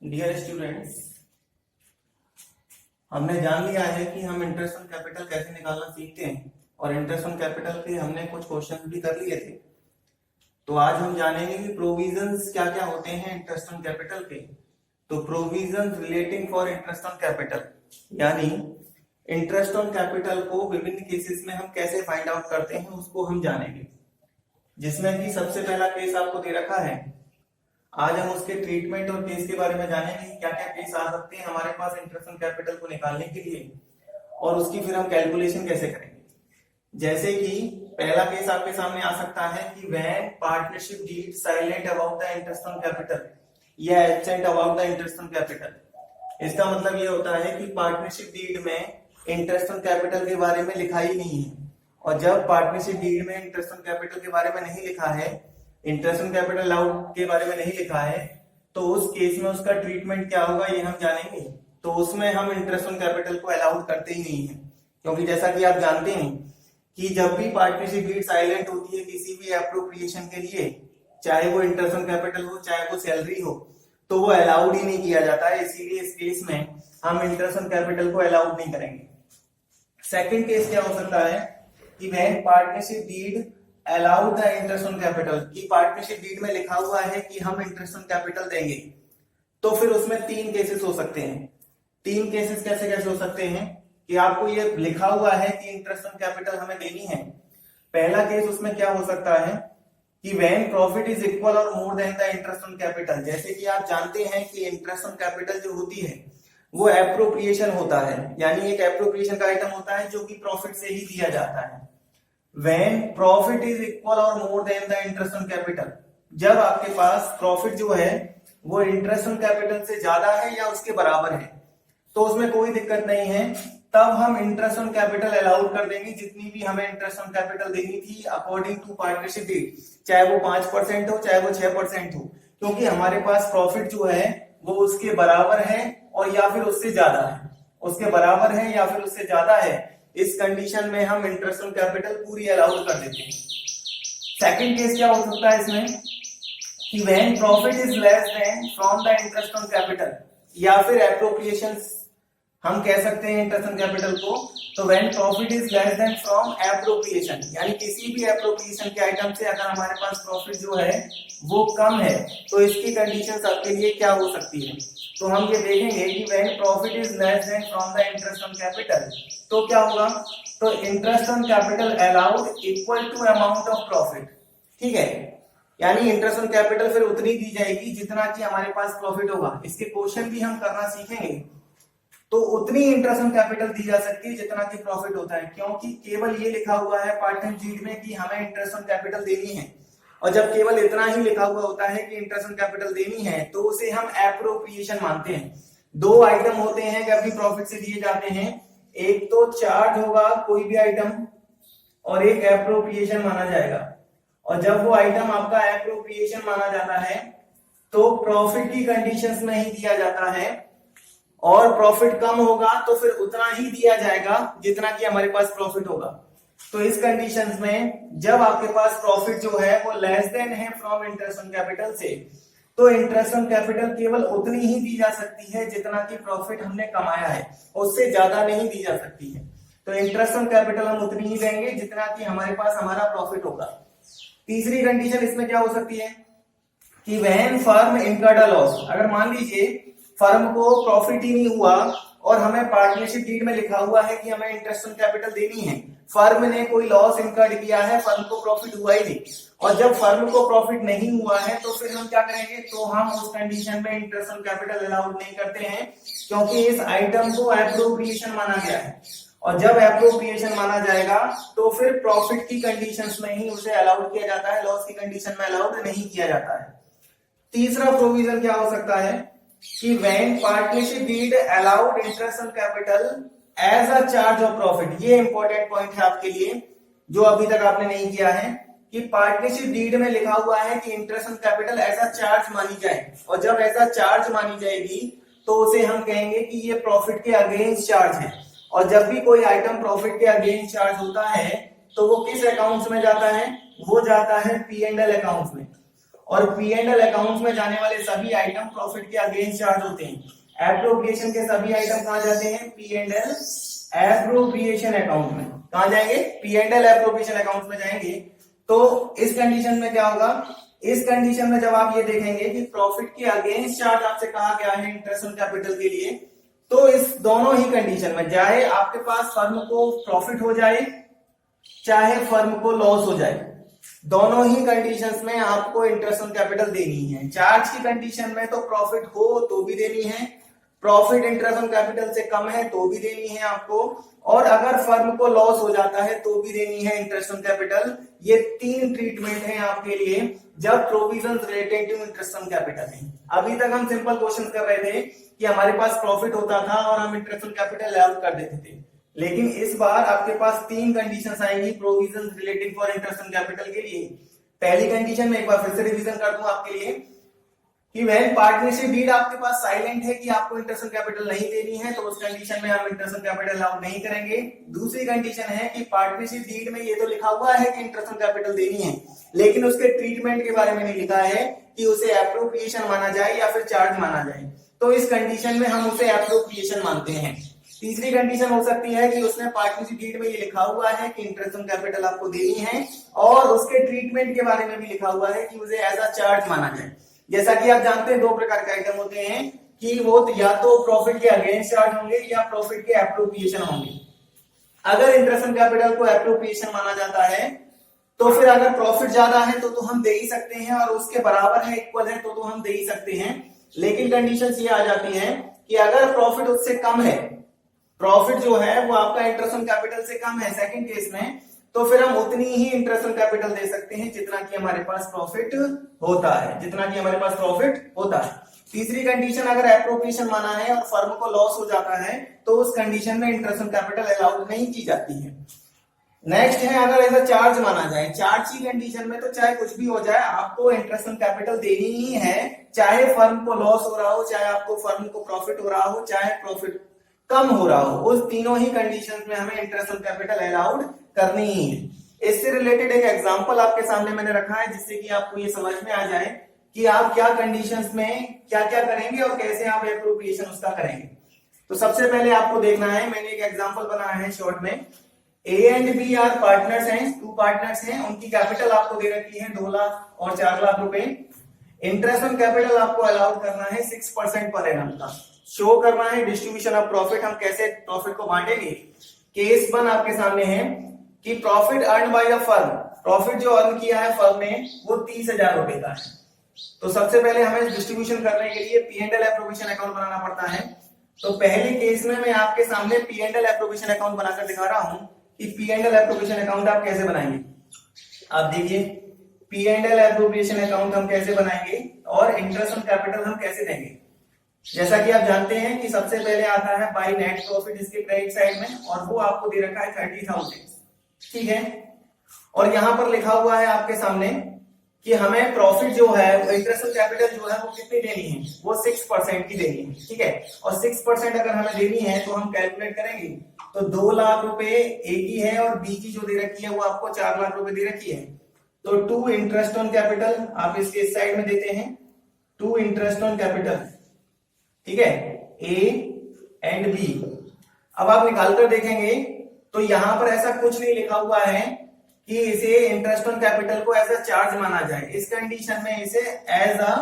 Dear students, हमने जान लिया है कि हम इंटरेस्ट ऑन कैपिटल कैसे निकालना सीखते हैं और इंटरेस्ट ऑन कैपिटल के हमने कुछ क्वेश्चन भी कर लिए थे। तो आज हम जानेंगे कि प्रोविजंस क्या क्या होते हैं इंटरेस्ट ऑन कैपिटल के। तो provisions relating for interest on capital यानी इंटरेस्ट ऑन कैपिटल को विभिन्न केसेस में हम कैसे फाइंड आउट करते हैं उसको हम जानेंगे, जिसमें कि सबसे पहला केस आपको दे रखा है। आज हम उसके ट्रीटमेंट और केस के बारे में जानेंगे क्या क्या केस आ सकते हैं हमारे पास इंटरेस्ट ऑन कैपिटल को निकालने के लिए और उसकी फिर हम कैलकुलेशन कैसे करेंगे। जैसे कि पहला केस आपके सामने आ सकता है कि when partnership deed silent about the interest on capital या absent about the interest on capital. इसका मतलब ये होता है कि पार्टनरशिप डीड में इंटरेस्ट ऑन कैपिटल के बारे में लिखा ही नहीं है, और जब पार्टनरशिप डीड में इंटरेस्ट ऑन कैपिटल के बारे में नहीं लिखा है, इंटरेस्ट ऑन कैपिटल अलाउड के बारे में नहीं लिखा है, तो उस केस में उसका ट्रीटमेंट क्या होगा ये हम जानेंगे। तो उसमें हम इंटरेस्ट ऑन कैपिटल को अलाउड करते ही नहीं है, क्योंकि जैसा कि आप जानते हैं कि जब भी पार्टनरशिप डीड साइलेंट होती है किसी भी एप्रोप्रिएशन के लिए, चाहे वो इंटरेस्ट ऑन कैपिटल हो चाहे वो सैलरी हो, तो वो अलाउड ही नहीं किया जाता है। इसीलिए इस केस में हम इंटरेस्ट ऑन कैपिटल को अलाउड नहीं करेंगे। सेकंड केस क्या हो सकता है कि when partnership deed allowed the interest on capital, की पार्टनरशिप डीड में लिखा हुआ है कि हम इंटरेस्ट ऑन कैपिटल देंगे, तो फिर उसमें तीन केसेस हो सकते हैं। तीन केसेस कैसे कैसे हो सकते हैं कि आपको ये लिखा हुआ है कि इंटरेस्ट ऑन कैपिटल हमें देनी है। पहला केस उसमें क्या हो सकता है कि व्हेन प्रॉफिट इज इक्वल और more than the interest on capital. जैसे कि आप जानते हैं कि इंटरेस्ट ऑन कैपिटल जो होती है वो एप्रोप्रिएशन होता है, यानी एक एप्रोप्रिएशन का आइटम होता है जो कि प्रॉफिट से ही दिया जाता है। When profit is equal or more than the interest on capital, जब आपके पास प्रॉफिट जो है वो इंटरेस्ट ऑन कैपिटल से ज्यादा है या उसके बराबर है, तो उसमें कोई दिक्कत नहीं है। तब हम इंटरेस्ट ऑन कैपिटल अलाउड कर देंगे जितनी भी हमें इंटरेस्ट ऑन कैपिटल देनी थी अकॉर्डिंग टू पार्टनरशिप डीड, चाहे वो 5% हो चाहे वो 6% हो, क्योंकि हमारे पास प्रॉफिट जो है वो उसके बराबर है और या फिर उससे ज्यादा है, उसके बराबर है या फिर उससे ज्यादा है। इस कंडीशन में हम इंटरेस्ट ऑन कैपिटल पूरी अलाउड कर देते हैं। सेकंड केस क्या हो सकता है इसमें कि when profit is less than from the interest on capital, या फिर एप्रोप्रिएशन हम कह सकते हैं इंटरेस्ट ऑन कैपिटल को। तो when profit is less than from appropriation, यानी किसी भी एप्रोप्रिएशन के आइटम से अगर हमारे पास प्रॉफिट जो है वो कम है, तो इसकी कंडीशंस आपके लिए क्या हो सकती है। तो हम ये देखेंगे कि when profit is less than from the interest on capital, तो क्या होगा, तो interest on capital allowed equal to amount of profit. ठीक है, यानी इंटरेस्ट ऑन कैपिटल फिर उतनी दी जाएगी जितना कि हमारे पास प्रॉफिट होगा। इसके क्वेश्चन भी हम करना सीखेंगे, तो उतनी इंटरेस्ट ऑन कैपिटल दी जा सकती है जितना कि प्रॉफिट होता है, क्योंकि केवल ये लिखा हुआ है पार्टनरशिप डीड में कि हमें इंटरेस्ट ऑन कैपिटल देनी है, और जब केवल इतना ही लिखा हुआ होता है कि इंटरेस्ट ऑन कैपिटल देनी है तो उसे हम एप्रोप्रिएशन मानते हैं। दो आइटम होते हैं जब भी प्रॉफिट से दिए जाते हैं, एक तो चार्ज होगा कोई भी आइटम और एक एप्रोप्रिएशन माना जाएगा। और जब वो आइटम आपका एप्रोप्रिएशन माना जाता है तो प्रॉफिट की कंडीशंस में ही दिया जाता है, और प्रॉफिट कम होगा तो फिर उतना ही दिया जाएगा जितना कि हमारे पास प्रॉफिट होगा। तो इस कंडीशंस में जब आपके पास प्रॉफिट जो है वो लेस देन है फ्रॉम इंटरेस्ट ऑन कैपिटल से, तो इंटरेस्ट ऑन कैपिटल केवल उतनी ही दी जा सकती है जितना कि प्रॉफिट हमने कमाया है, उससे ज्यादा नहीं दी जा सकती है। तो इंटरेस्ट ऑन कैपिटल हम उतनी ही देंगे जितना कि हमारे पास हमारा प्रॉफिट होगा। तीसरी कंडीशन इसमें क्या हो सकती है कि when firm incurred a loss, अगर मान लीजिए फर्म को प्रॉफिट ही नहीं हुआ और हमें पार्टनरशिप डीड में लिखा हुआ है कि हमें इंटरेस्ट ऑन कैपिटल देनी है, फर्म ने कोई लॉस इनकर्ड किया है, फर्म को प्रॉफिट हुआ ही नहीं, और जब फर्म को प्रॉफिट नहीं हुआ है तो फिर हम क्या करेंगे, तो हम उस कंडीशन में इंटरेस्ट ऑन कैपिटल अलाउड नहीं करते हैं, क्योंकि इस आइटम को एप्रोप्रिएशन माना गया है, और जब एप्रोप्रिएशन माना जाएगा तो फिर प्रॉफिट की कंडीशंस में ही उसे अलाउड किया जाता है, लॉस की कंडीशन में अलाउड नहीं किया जाता है। तीसरा प्रोविजन क्या हो सकता है कि when partnership deed allowed interest on capital as a charge of profit. ये इंपॉर्टेंट पॉइंट है आपके लिए जो अभी तक आपने नहीं किया है, कि पार्टनरशिप डीड में लिखा हुआ है कि interest on capital as a charge मानी जाए, और जब एज अ चार्ज मानी जाएगी तो उसे हम कहेंगे कि ये प्रॉफिट के अगेंस्ट चार्ज है। और जब भी कोई आइटम प्रॉफिट के अगेंस्ट चार्ज होता है तो वो किस अकाउंट्स में जाता है, वो जाता है P&L अकाउंट्स में। और पी एंड एल अकाउंट्स में जाने वाले सभी आइटम प्रॉफिट के अगेंस्ट चार्ज होते हैं। एप्रोप्रिएशन के सभी आइटम कहां जाते हैं? P and L appropriation account में। कहां जाएंगे? P and L appropriation account में जाएंगे। तो इस कंडीशन में क्या होगा? इस कंडीशन में जब आप ये देखेंगे कि प्रॉफिट के अगेंस्ट चार्ज आपसे कहा गया है इंटरेस्ट ऑन कैपिटल के लिए, तो इस दोनों ही कंडीशन में, चाहे आपके पास फर्म को प्रॉफिट हो जाए चाहे फर्म को लॉस हो जाए, दोनों ही कंडीशंस में आपको इंटरेस्ट ऑन कैपिटल देनी है। चार्ज की कंडीशन में तो प्रॉफिट हो तो भी देनी है, प्रॉफिट इंटरेस्ट ऑन कैपिटल से कम है तो भी देनी है आपको, और अगर फर्म को लॉस हो जाता है तो भी देनी है इंटरेस्ट ऑन कैपिटल। ये 3 ट्रीटमेंट है आपके लिए जब provision related to interest on capital है। अभी तक हम सिंपल क्वेश्चन कर रहे थे कि हमारे पास प्रॉफिट होता था और हम इंटरेस्ट ऑन कैपिटल अलाउ कर देते थे, लेकिन इस बार आपके पास 3 कंडीशंस आएंगी provision relating for interest on capital के लिए। पहली कंडीशन में एक बार फिर से रिवीजन कर दूं आपके लिए कि व्हेन पार्टनरशिप डीड आपके पास साइलेंट है कि आपको इंटरेस्ट ऑन कैपिटल नहीं देनी है, तो उस कंडीशन में हम इंटरेस्ट ऑन कैपिटल अलाउ नहीं करेंगे। दूसरी कंडीशन है कि पार्टनरशिप डीड में ये तो लिखा हुआ है कि इंटरेस्ट ऑन कैपिटल देनी है, लेकिन उसके ट्रीटमेंट के बारे में नहीं लिखा है कि उसे एप्रोप्रिएशन माना जाए या फिर चार्ज माना जाए, तो इस कंडीशन में हम उसे एप्रोप्रिएशन मानते हैं। तीसरी कंडीशन हो सकती है कि उसने पार्टनरशिप डीड में ये लिखा हुआ है कि इंटरेस्ट ऑन कैपिटल आपको देनी है और उसके ट्रीटमेंट के बारे में भी लिखा हुआ है कि उसे एज अ चार्ज माना जाए। जैसा कि आप जानते हैं 2 प्रकार के आइटम होते हैं कि वो या तो प्रॉफिट के अगेंस्ट चार्ज होंगे या प्रॉफिट के एप्रोप्रिएशन होंगे। अगर इंटरेस्ट ऑन कैपिटल को एप्रोप्रिएशन माना जाता है तो फिर अगर प्रॉफिट ज्यादा है तो हम दे ही सकते हैं, और उसके बराबर है, इक्वल है, तो हम दे ही सकते हैं। लेकिन कंडीशंस ये आ जाती हैं कि अगर प्रॉफिट उससे कम है, प्रॉफिट जो है वो आपका इंटरेस्ट ऑन कैपिटल से कम है सेकंड केस में, तो फिर हम उतनी ही इंटरेस्ट ऑन कैपिटल दे सकते हैं जितना कि हमारे पास प्रॉफिट होता है, जितना कि हमारे पास प्रॉफिट होता है। तीसरी कंडीशन, अगर एप्रोप्रिएशन माना है और फर्म को लॉस हो जाता है तो उस कंडीशन में इंटरेस्ट ऑन कैपिटल अलाउड नहीं की जाती है। नेक्स्ट है अगर ऐसा चार्ज माना जाए। चार्ज की कंडीशन में तो चाहे कुछ भी हो जाए आपको इंटरेस्ट ऑन कैपिटल देनी ही है, चाहे फर्म को लॉस हो रहा हो, चाहे आपको फर्म को प्रॉफिट हो रहा हो, चाहे प्रॉफिट कम हो रहा हो, उस तीनों ही कंडीशंस में हमें इंटरेस्ट ऑन कैपिटल अलाउड करनी ही है। इससे रिलेटेड एक एग्जांपल आपके सामने मैंने रखा है जिससे कि आपको ये समझ में आ जाए कि आप क्या कंडीशंस में क्या क्या करेंगे और कैसे आप एप्रोप्रिएशन उसका करेंगे। तो सबसे पहले आपको देखना है, मैंने एक एग्जांपल बनाया है शॉर्ट में। A and B are partners हैं, 2 पार्टनर्स हैं, उनकी कैपिटल आपको दे रखी है 2 लाख और 4 लाख रुपए। इंटरेस्ट ऑन कैपिटल आपको अलाउड करना है 6% पर एनम का। शो करना है डिस्ट्रीब्यूशन ऑफ प्रॉफिट, हम कैसे प्रॉफिट को बांटेंगे। केस 1 आपके सामने है कि profit earn by the firm, profit जो अर्न किया है फर्म ने वो 30,000 रुपए का है। तो सबसे पहले हमें डिस्ट्रीब्यूशन करने के लिए P and L appropriation account बनाना पड़ता है। तो पहले केस में मैं आपके सामने P and L appropriation account बनाकर दिखा रहा हूं कि P and L appropriation account आप कैसे बनाएंगे। आप देखिए P and L appropriation account हम कैसे बनाएंगे और इंटरेस्ट ऑन कैपिटल हम कैसे देंगे। जैसा कि आप जानते हैं कि सबसे पहले आता है बाय नेट प्रॉफिट इसके क्रेडिट साइड में, और वो आपको दे रखा है 30,000, ठीक है। और यहां पर लिखा हुआ है आपके सामने कि हमें प्रॉफिट जो है इंटरेस्ट ऑन कैपिटल जो है वो कितनी देनी है, वो 6% की देनी है, ठीक है। और 6% अगर हमें देनी है तो हम कैलकुलेट करेंगे तो 2 लाख रुपए ए की है और बी की जो दे रखी है वो आपको 4 लाख रुपए दे रखी है। तो 2 इंटरेस्ट ऑन कैपिटल आप इसके इस साइड में देते हैं, 2 इंटरेस्ट ऑन कैपिटल, ठीक है, ए एंड बी। अब आप निकालकर देखेंगे तो यहां पर ऐसा कुछ नहीं लिखा हुआ है कि इसे इंटरेस्ट ऑन कैपिटल को एज अ चार्ज माना जाए। इस कंडीशन में इसे एज अ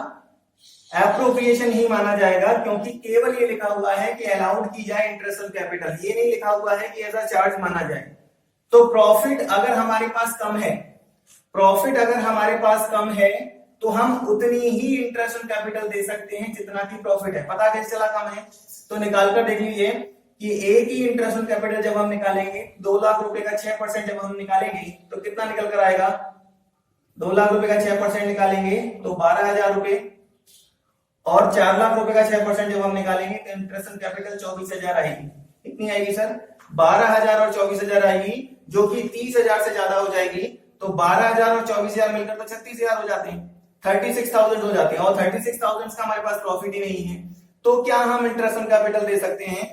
एप्रोप्रिएशन ही माना जाएगा, क्योंकि केवल ये लिखा हुआ है कि अलाउड की जाए इंटरेस्ट ऑन कैपिटल, ये नहीं लिखा हुआ है कि एज अ चार्ज माना जाए। तो प्रॉफिट अगर हमारे पास कम है, प्रॉफिट अगर हमारे पास कम है तो हम उतनी ही इंटरेस्ट ऑन कैपिटल दे सकते हैं जितना की प्रॉफिट है। पता कैसे चला कम है, तो निकाल कर देख लीजिए कि ए की इंटरेस्ट ऑन कैपिटल जब हम निकालेंगे 2 लाख रुपए का 6% जब हम निकालेंगे तो कितना निकल कर आएगा, 2 लाख रुपए का 6% निकालेंगे तो 12,000 रुपए, और 4 लाख रुपए का 6% जब हम निकालेंगे तो इंटरेस्ट ऑन कैपिटल 24,000 आएगी। कितनी आएगी सर, 12,000 और 24,000 आएगी, जो कि 30,000 से ज्यादा हो जाएगी। तो 12,000 और 24,000 मिलकर तो 36,000 हो जाते हैं, 36,000 हो जाते हैं, और 36,000 का हमारे पास प्रॉफिट ही नहीं है। तो क्या हम इंटरेस्ट ऑन कैपिटल दे सकते हैं?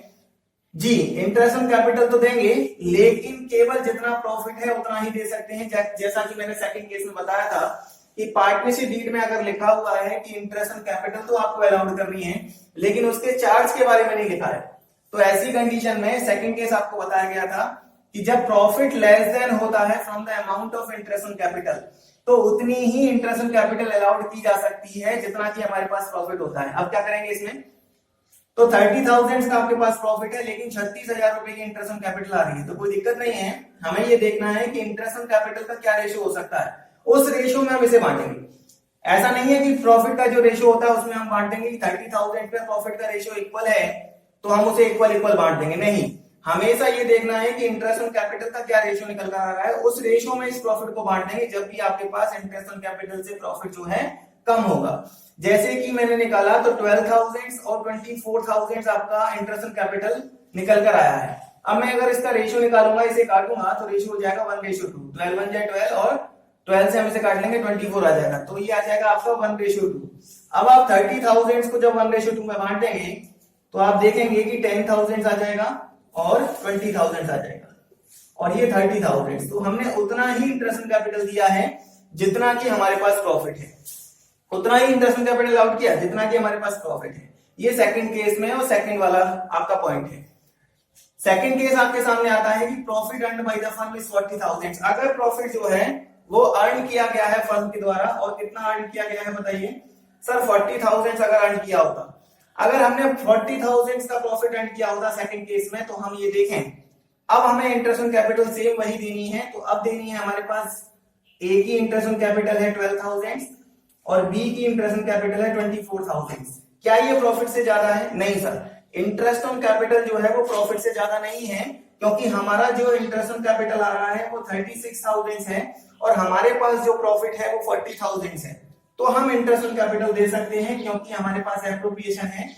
जी, इंटरेस्ट ऑन कैपिटल तो देंगे, लेकिन केवल जितना प्रॉफिट है उतना ही दे सकते हैं। जैसा कि मैंने सेकंड केस में बताया था कि पार्टनरशिप डीड में अगर लिखा हुआ है कि इंटरेस्ट ऑन कैपिटल तो आपको अलाउड करनी है, लेकिन उसके चार्ज के बारे में नहीं लिखा है, तो ऐसी कंडीशन में सेकंड केस आपको बताया गया था कि जब प्रॉफिट लेस देन होता है from the amount of interest on capital, तो उतनी ही इंटरेस्ट ऑन कैपिटल अलाउड की जा सकती है जितना कि हमारे पास प्रॉफिट होता है। अब क्या करेंगे इसमें, तो 30,000 का आपके पास प्रॉफिट है, लेकिन 36,000 रुपए की इंटरेस्ट ऑन कैपिटल आ रही है, तो कोई दिक्कत नहीं है। हमें ये देखना है कि इंटरेस्ट ऑन कैपिटल का क्या रेशियो हो सकता है, उस रेशियो में हम इसे बांटेंगे। ऐसा नहीं है कि प्रॉफिट का जो रेशियो होता है उसमें हम बांटेंगे कि 30,000 पे प्रॉफिट का रेशियो इक्वल है तो हम उसे इक्वल इक्वल बांट देंगे, नहीं। हमेशा ये देखना है कि इंटरेस्ट ऑन कैपिटल का क्या रेशियो निकल कर आ रहा है, उस रेशियो में इस प्रॉफिट को बांट देंगे जब भी आपके पास इंटरेस्ट ऑन कैपिटल से प्रॉफिट जो है कम होगा। जैसे कि मैंने निकाला तो 12,000 और 24,000 आपका इंटरेस्ट ऑन कैपिटल निकल कर आया है। अब मैं अगर इसका रेशियो निकालूंगा, इसे काटूंगा, तो रेशियो हो जाएगा 1:2, 12 1 जाए 12 और 12 से हम इसे काट लेंगे 24 आ जाएगा, तो ये आ जाएगा आपका 1:2। अब आप 30,000 को जब 1:2 में बांट देंगे तो आप देखेंगे कि 10,000 आ जाएगा और 20,000 आ जाएगा और ये 30,000, तो हमने उतना ही इंटरेस्ट ऑन कैपिटल दिया है जितना कि हमारे पास प्रॉफिट है, उतना ही इंटरेस्ट ऑन कैपिटल आउट किया जितना कि हमारे पास प्रॉफिट है। ये सेकंड केस में और सेकंड वाला आपका पॉइंट है। सेकंड केस आपके सामने आता है कि profit earned by the firm is 40,000। अगर प्रॉफिट जो है वो अर्न किया गया है फर्म के द्वारा, और कितना अर्न किया गया है बताइए सर, 40,000 अगर अर्न किया होता, अगर हमने 40,000 का प्रॉफिट अर्न किया होता सेकंड केस में, तो हम ये देखें अब हमें इंटरेस्ट ऑन कैपिटल सेम वही देनी है, तो अब देनी है हमारे पास ए की इंटरेस्ट ऑन कैपिटल है 12,000 और बी की इंटरेस्ट ऑन कैपिटल है 24,000। क्या ये प्रॉफिट से ज्यादा है? नहीं सर, इंटरेस्ट ऑन कैपिटल जो है वो प्रॉफिट से ज्यादा नहीं है, क्योंकि हमारा जो इंटरेस्ट ऑन कैपिटल आ रहा है वो 36,000 है और हमारे पास जो प्रॉफिट है वो 40,000 है, तो हम इंटरेस्ट ऑन कैपिटल दे सकते हैं क्योंकि हमारे पास एप्रोप्रिएशन है।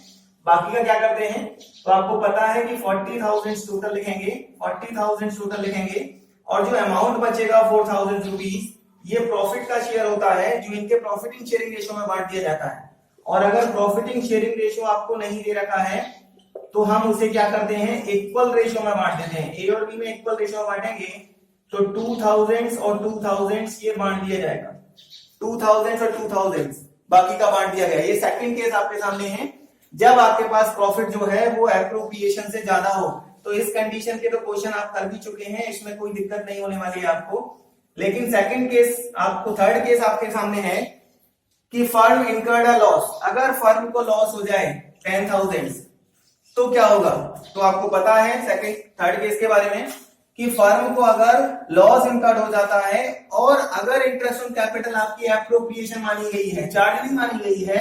बाकी का क्या करते हैं, तो आपको पता है कि 40,000 टोटल लिखेंगे, 40,000 टोटल लिखेंगे और जो अमाउंट बचेगा 4,000 रुपीज, ये प्रॉफिट का शेयर होता है जो इनके प्रॉफिटिंग शेयरिंग रेशियो में बांट दिया जाता है। और अगर प्रॉफिटिंग शेयरिंग रेशियो आपको नहीं दे रखा है तो हम उसे क्या करते हैं, इक्वल रेशियो में बांट देते हैं। ए और बी में इक्वल रेशियो में बांटेंगे तो 2,000 और 2,000 ये बांट दिया जाएगा, 2,000 और 2,000 बाकी का बांट दिया गया। ये सेकंड केस आपके सामने है, जब आपके पास प्रॉफिट जो है वो एप्रोप्रिएशन से ज्यादा हो। तो इस कंडीशन के तो क्वेश्चन आप कर भी चुके हैं, इसमें कोई दिक्कत नहीं होने वाली है आपको। लेकिन सेकंड केस आपको, थर्ड केस आपके सामने है कि फर्म इनकर्ड अ लॉस। अगर फर्म को लॉस हो जाए 10,000 तो क्या होगा, तो आपको पता है सेकंड थर्ड केस के बारे में कि फर्म को अगर लॉस इनकर्ड हो जाता है और अगर इंटरेस्ट ऑन कैपिटल आपकी एप्रोप्रिएशन मानी गई है, चार्ज नहीं मानी गई है,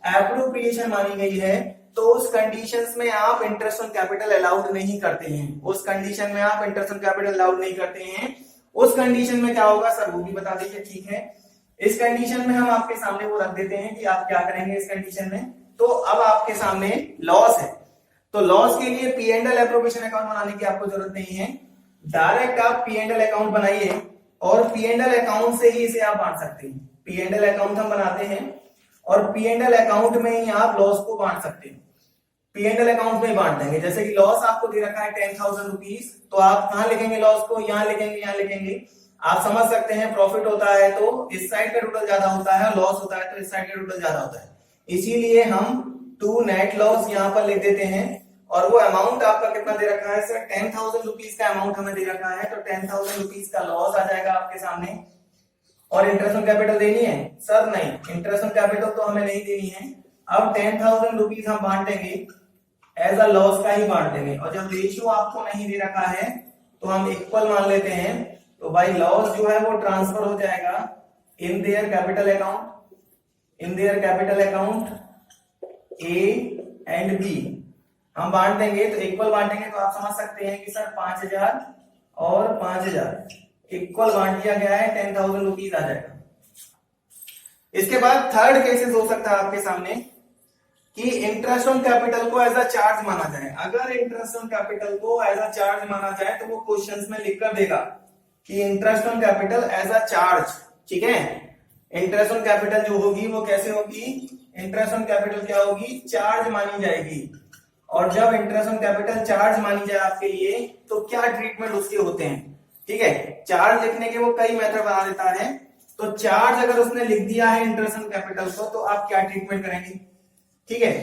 एप्रोप्रिएशन मानी गई है, तो उस कंडीशंस में आप इंटरेस्ट ऑन कैपिटल अलाउड नहीं करते हैं। उस कंडीशन में आप इंटरेस्ट ऑन कैपिटल अलाउड नहीं करते हैं। उस कंडीशन में क्या होगा सर, वो भी बता दीजिए। ठीक है, इस कंडीशन में हम आपके सामने वो रख देते हैं कि आप क्या करेंगे इस कंडीशन में। तो अब आपके सामने लॉस है, तो लॉस के लिए P and L appropriation account बनाने की आपको जरूरत नहीं है, डायरेक्ट आप पी एंड एल अकाउंट बनाइए और पी एंड एल अकाउंट से ही इसे आप बांट सकते हैं। पी एंड एल अकाउंट हम बनाते हैं और पी एंड एल अकाउंट में ही आप लॉस को बांट सकते हैं, पी एंड एल अकाउंट में ही बांट देंगे। जैसे कि लॉस आपको दे रखा है 10,000 रुपीज, तो आप कहां लिखेंगे लॉस को, यहां लिखेंगे, यहां लिखेंगे। आप समझ सकते हैं प्रॉफिट होता है तो इस साइड का टोटल ज्यादा होता है, लॉस होता है तो इस साइड का टोटल ज्यादा होता है, इसीलिए हम टू नेट लॉस यहां पर लिख देते हैं। और वो अमाउंट आपका कितना दे रखा है सर, 10,000 रुपीज का अमाउंट हमें दे रखा है, तो 10,000 रुपीज का लॉस आ जाएगा आपके सामने। और इंटरेस्ट ऑन कैपिटल देनी है सर, नहीं, इंटरेस्ट ऑन कैपिटल तो हमें नहीं देनी है। अब 10,000 रुपीज हम बांटेंगे एज अ लॉस का ही बांट देंगे, और जब रेशियो आपको नहीं दे रखा है तो हम इक्वल मान लेते हैं, तो भाई लॉस जो है वो ट्रांसफर हो जाएगा in their capital account, in their capital account A and B हम बांट देंगे। तो इक्वल बांटेंगे तो आप समझ सकते हैं कि सर 5,000 और 5,000 इक्वल बांट दिया गया है, 10,000 रुपीज आ जाएगा। इसके बाद थर्ड केसेस हो सकता है आपके सामने कि इंटरेस्ट ऑन कैपिटल को एज अ चार्ज माना जाए। अगर इंटरेस्ट ऑन कैपिटल को एज अ चार्ज माना जाए तो वो क्वेश्चंस में लिख कर देगा कि interest on capital as a charge. ठीक है, इंटरेस्ट ऑन कैपिटल जो होगी वो कैसे होगी, इंटरेस्ट ऑन कैपिटल क्या होगी, चार्ज मानी जाएगी। और जब इंटरेस्ट ऑन कैपिटल चार्ज मानी जाए आपके लिए तो क्या ट्रीटमेंट उसके होते हैं। ठीक है, चार्ज लिखने के वो कई मेथड बना देता है, तो चार्ज अगर उसने लिख दिया है इंटरेस्ट ऑन कैपिटल को, तो आप क्या ट्रीटमेंट करेंगे? ठीक है,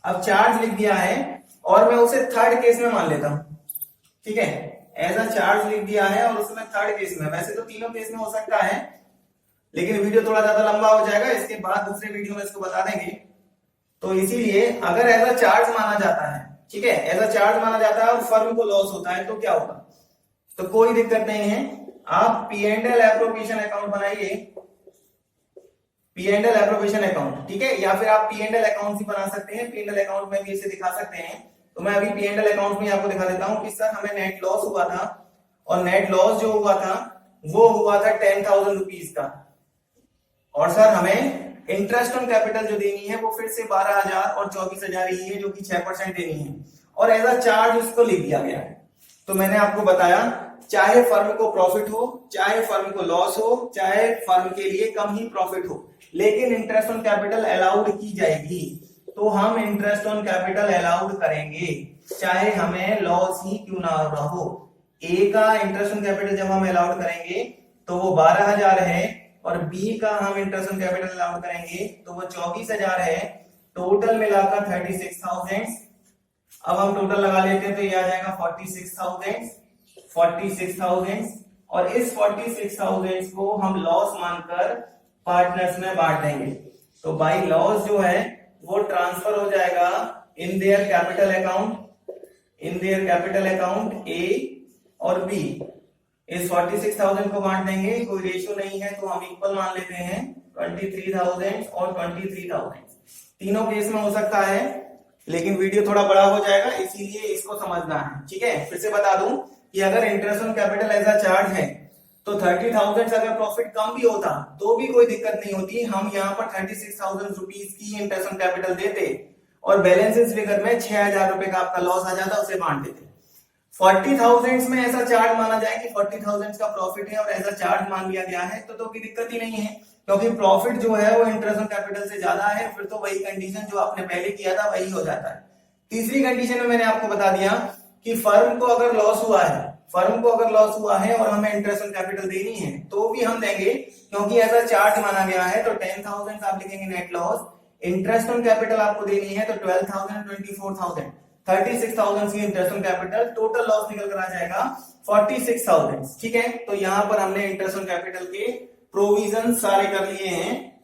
अब चार्ज लिख दिया है और मैं उसे थर्ड केस में मान लेता हूं। ठीक है, एज अ चार्ज लिख दिया है और उसमें थर्ड केस में, वैसे तो तीनों केस में हो सकता है, लेकिन वीडियो थोड़ा ज्यादा लंबा हो जाएगा, इसके बाद दूसरे वीडियो में इसको बता देंगे। तो इसीलिए अगर एज अ चार्ज माना जाता है, ठीक है, एज अ चार्ज माना जाता है और फर्म को लॉस होता है, तो क्या होगा? तो कोई दिक्कत नहीं है, आप P&L एप्रोप्रिएशन अकाउंट बनाइए, P&L एप्रोप्रिएशन अकाउंट, ठीक है, या फिर आप P&L अकाउंट भी बना सकते हैं, P&L अकाउंट में भी इसे दिखा सकते हैं। तो मैं अभी P&L अकाउंट में आपको दिखा देता हूं कि सर हमें नेट लॉस हुआ था, और नेट लॉस जो हुआ था वो हुआ था 10,000 रुपीज का, और सर हमें इंटरेस्ट ऑन कैपिटल जो देनी है वो फिर से 12,000 और 24,000 ही है, जो कि 6% देनी है, और एज अ चार्ज उसको लिख दिया गया है। तो मैंने आपको बताया, चाहे फर्म को प्रॉफिट हो, चाहे फर्म को लॉस हो, चाहे फर्म के लिए कम ही प्रॉफिट हो, लेकिन इंटरेस्ट ऑन कैपिटल अलाउड की जाएगी। तो हम इंटरेस्ट ऑन कैपिटल अलाउड करेंगे, चाहे हमें लॉस ही क्यों ना हो। ए का इंटरेस्ट ऑन कैपिटल जब हम अलाउड करेंगे तो वो 12,000 है, और बी का हम इंटरेस्ट ऑन कैपिटल अलाउड करेंगे तो वो 24,000 है, टोटल मिलाकर 36,000। अब हम टोटल लगा लेते हैं तो ये आ जाएगा 46,000, और इस 46,000 को हम लॉस मानकर पार्टनर्स में बांट देंगे। तो बाई लॉस जो है वो ट्रांसफर हो जाएगा इन देयर कैपिटल अकाउंट ए और बी। इस 46,000 को बांट देंगे, कोई रेशियो नहीं है तो हम इक्वल मान लेते हैं, 23,000 और 23,000। तीनों केस में हो सकता है, लेकिन वीडियो थोड़ा बड़ा हो जाएगा, इसीलिए इसको समझना है। ठीक है, फिर से बता दूं कि अगर interest on capital as a charge है तो 30,000 से अगर प्रॉफिट कम भी होता तो भी कोई दिक्कत नहीं होती, हम यहाँ पर 36,000 रुपीज की इंटरेस्ट ऑन कैपिटल देते और बैलेंसेस फिगर में 6,000 रुपए का आपका लॉस आ जाता, उसे बांट देते। 40,000 में ऐसा चार्ज माना जाए कि 40,000 का प्रॉफिट है और ऐसा चार्ज मान लिया गया है, तो कोई दिक्कत ही नहीं है, क्योंकि प्रॉफिट जो है वो इंटरेस्ट ऑन कैपिटल से ज्यादा है, फिर तो वही कंडीशन जो आपने पहले किया था वही हो जाता है। तीसरी कंडीशन में मैंने आपको बता दिया कि फर्म को अगर लॉस हुआ है और हमें इंटरेस्ट ऑन कैपिटल देनी है तो भी हम देंगे, क्योंकि ऐसा चार्ज माना गया है। तो 10,000 आप लिखेंगे net loss, interest on capital आपको देनी है तो 12,000, 24,000, 36,000 की interest on capital, total loss निकल कर आ जाएगा 46,000। ठीक है, तो यहां पर हमने इंटरेस्ट ऑन कैपिटल के प्रोविजन सारे कर लिए हैं।